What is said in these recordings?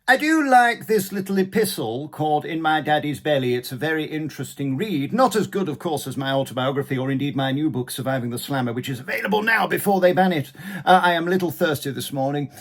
I do like this little epistle called In My Daddy's Belly. It's a very interesting read. Not as good, of course, as my autobiography or indeed my new book, Surviving the Slammer, which is available now before they ban it. I am a little thirsty this morning.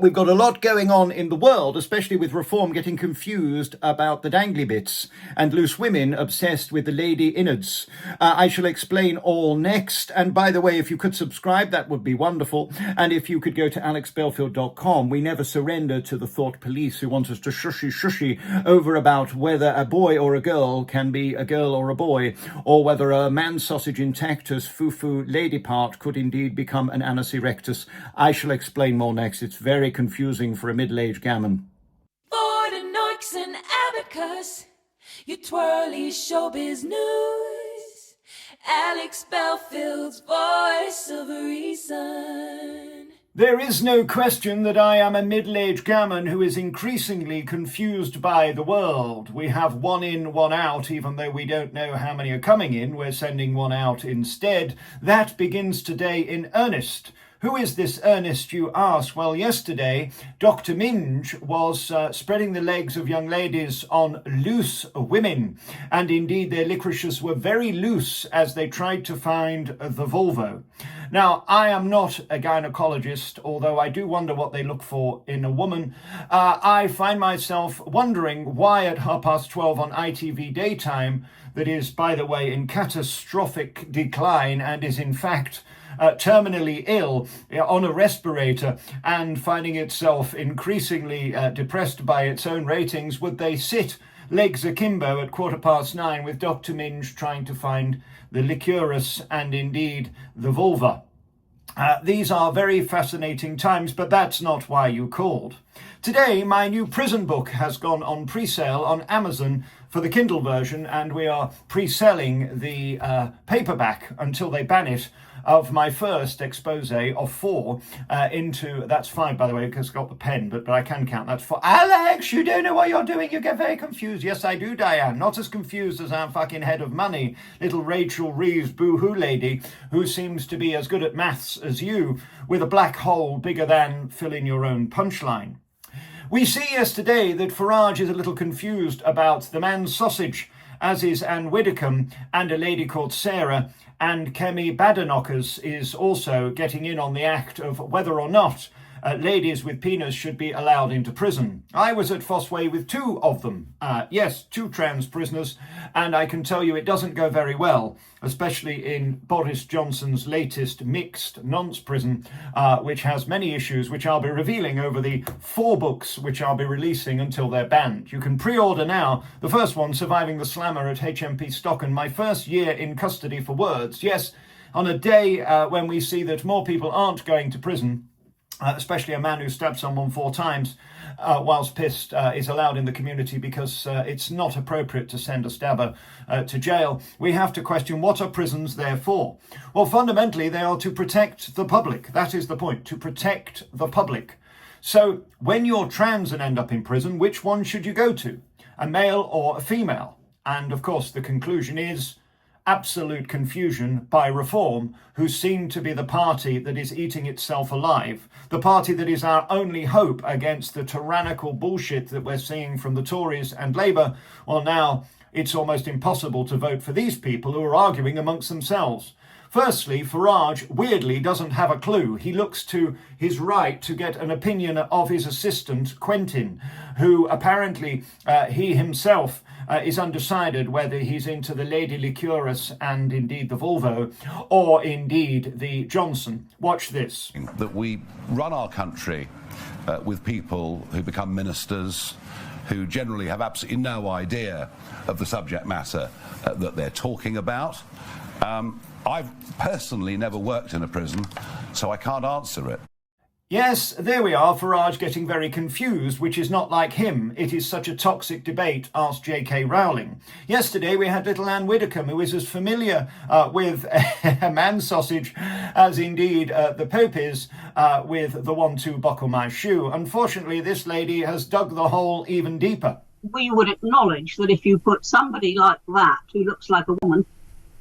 We've got a lot going on in the world, especially with Reform getting confused about the dangly bits and loose women obsessed with the lady innards. I shall explain all next. And by the way, if you could subscribe, that would be wonderful. And if you could go to alexbelfield.com, we never surrender to the thought police who want us to shushy over about whether a boy or a girl can be a girl or a boy, or whether a man sausage intactus FuFu lady part could indeed become an anus erectus. I shall explain more next. It's very confusing for a middle-aged gammon. For the Noix and Abacus, your twirly showbiz news. Alex Belfield's voice of reason. There is no question that I am a middle-aged gammon who is increasingly confused by the world. We have one in, one out, even though we don't know how many are coming in. We're sending one out instead. That begins today in earnest. Who is this Ernest, you ask? Well, yesterday, Dr. Minge was spreading the legs of young ladies on loose women. And indeed, their licorices were very loose as they tried to find the vulva. Now, I am not a gynecologist, although I do wonder what they look for in a woman. I find myself wondering why at 12:30 on ITV daytime, that is, by the way, in catastrophic decline and is in fact terminally ill on a respirator and finding itself increasingly depressed by its own ratings, would they sit legs akimbo at 9:15 with Dr. Minge trying to find the liquorus and indeed the vulva. These are very fascinating times, but that's not why you called. Today, my new prison book has gone on pre-sale on Amazon for the Kindle version, and we are pre-selling the paperback until they ban it of my first expose of 4 into, that's 5 by the way, because I've got the pen, but I can count, that's 4. Alex, you don't know what you're doing, you get very confused. Yes, I do, Diane, not as confused as our fucking head of money, little Rachel Reeves boo-hoo lady, who seems to be as good at maths as you, with a black hole bigger than fill in your own punchline. We see yesterday that Farage is a little confused about the man's sausage, as is Anne Widdecombe and a lady called Sarah, and Kemi Badenochers is also getting in on the act of whether or not ladies with penis should be allowed into prison. I was at Fossway with 2 of them. Yes, 2 trans prisoners, and I can tell you it doesn't go very well, especially in Boris Johnson's latest mixed nonce prison, which has many issues, which I'll be revealing over the 4 books which I'll be releasing until they're banned. You can pre-order now. The first one, Surviving the Slammer at HMP Stockton, my first year in custody for words. Yes, on a day when we see that more people aren't going to prison, especially a man who stabbed someone 4 times whilst pissed is allowed in the community because it's not appropriate to send a stabber to jail. We have to question, what are prisons there for? Well, fundamentally, they are to protect the public. That is the point, to protect the public. So when you're trans and end up in prison, which one should you go to? A male or a female? And of course, the conclusion is absolute confusion by Reform, who seem to be the party that is eating itself alive, the party that is our only hope against the tyrannical bullshit that we're seeing from the Tories and Labour. Well, now it's almost impossible to vote for these people who are arguing amongst themselves. Firstly, Farage, weirdly, doesn't have a clue. He looks to his right to get an opinion of his assistant, Quentin, who apparently he himself is undecided whether he's into the Lady Licurus and indeed the Volvo, or indeed the Johnson. Watch this. That we run our country with people who become ministers, who generally have absolutely no idea of the subject matter that they're talking about. I've personally never worked in a prison, so I can't answer it. Yes, there we are, Farage getting very confused, which is not like him. It is such a toxic debate, asked J.K. Rowling. Yesterday we had little Anne Widdecombe, who is as familiar with a man's sausage as indeed the Pope is with the 1-2 buckle my shoe. Unfortunately, this lady has dug the hole even deeper. We would acknowledge that if you put somebody like that, who looks like a woman,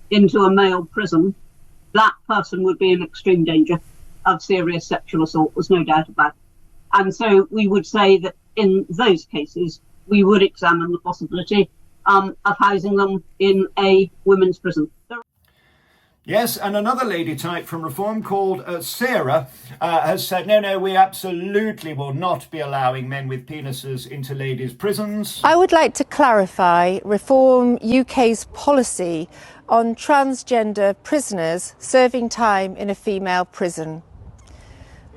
into a male prison, that person would be in extreme danger of serious sexual assault. There's no doubt about it. And so we would say that in those cases, we would examine the possibility of housing them in a women's prison. Yes, and another lady type from Reform called Sarah has said, no, we absolutely will not be allowing men with penises into ladies' prisons. I would like to clarify Reform UK's policy on transgender prisoners serving time in a female prison.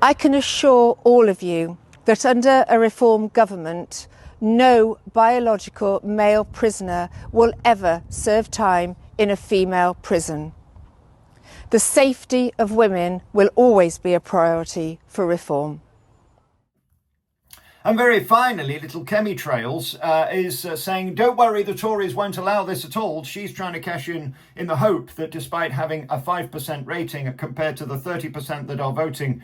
I can assure all of you that under a Reform government, no biological male prisoner will ever serve time in a female prison. The safety of women will always be a priority for Reform. And very finally, little Kemi Trails is saying, don't worry, the Tories won't allow this at all. She's trying to cash in the hope that despite having a 5% rating compared to the 30% that are voting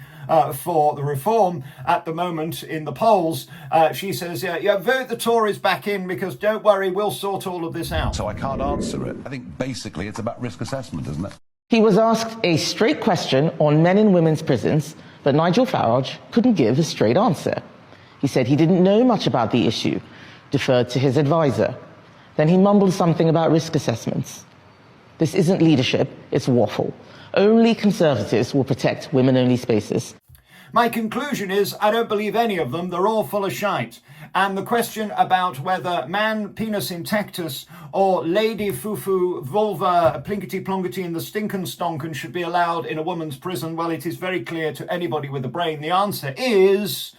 for the Reform at the moment in the polls, she says, yeah, vote the Tories back in because don't worry, we'll sort all of this out. So I can't answer it. I think basically it's about risk assessment, isn't it? He was asked a straight question on men in women's prisons, but Nigel Farage couldn't give a straight answer. He said he didn't know much about the issue, deferred to his advisor. Then he mumbled something about risk assessments. This isn't leadership, it's waffle. Only Conservatives will protect women-only spaces. My conclusion is I don't believe any of them. They're all full of shite. And the question about whether man penis intactus or lady FuFu vulva plinkety plonkety in the stinken stonken should be allowed in a woman's prison, well, it is very clear to anybody with a brain. The answer is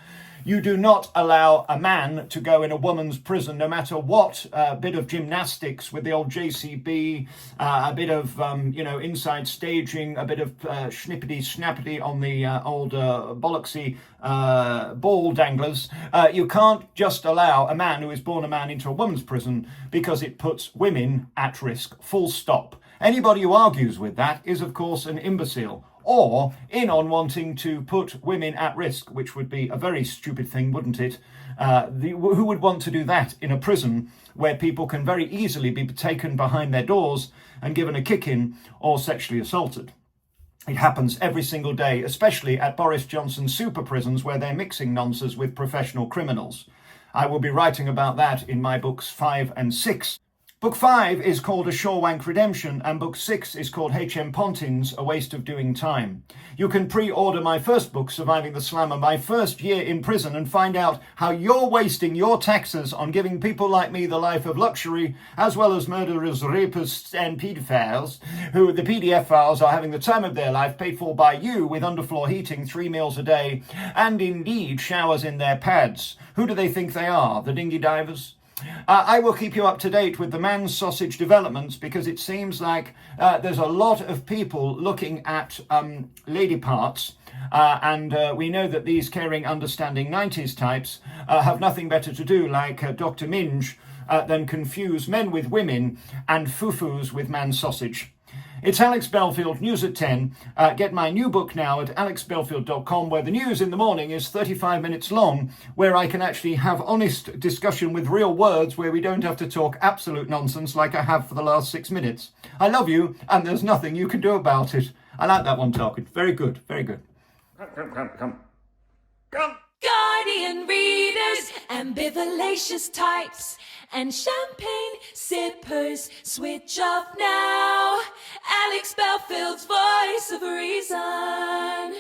you do not allow a man to go in a woman's prison, no matter what bit of gymnastics with the old JCB, a bit of, inside staging, a bit of schnippity-snappity on the old bollocksy ball danglers. You can't just allow a man who is born a man into a woman's prison because it puts women at risk, full stop. Anybody who argues with that is, of course, an imbecile, or in on wanting to put women at risk, which would be a very stupid thing, wouldn't it? Who would want to do that in a prison where people can very easily be taken behind their doors and given a kick-in or sexually assaulted? It happens every single day, especially at Boris Johnson's super prisons where they're mixing nonsense with professional criminals. I will be writing about that in my books 5 and 6. Book 5 is called A Shorewank Redemption, and Book 6 is called H.M. Pontins, A Waste of Doing Time. You can pre-order my first book, Surviving the Slammer, my first year in prison, and find out how you're wasting your taxes on giving people like me the life of luxury, as well as murderers, rapists, and paedophiles, who the PDF files are having the time of their life paid for by you with underfloor heating, 3 meals a day, and indeed showers in their pads. Who do they think they are? The dinghy divers? I will keep you up to date with the man's sausage developments because it seems like there's a lot of people looking at lady parts and we know that these caring, understanding 90s types have nothing better to do, like Dr. Minge, than confuse men with women and fufus with man's sausage. It's Alex Belfield, News at 10. Get my new book now at alexbelfield.com, where the news in the morning is 35 minutes long, where I can actually have honest discussion with real words, where we don't have to talk absolute nonsense like I have for the last 6 minutes. I love you, and there's nothing you can do about it. I like that one, Tarkin. Very good, very good. Come. Guardian readers, ambivalacious types, and champagne sippers, switch off now. Alex Belfield's voice of reason.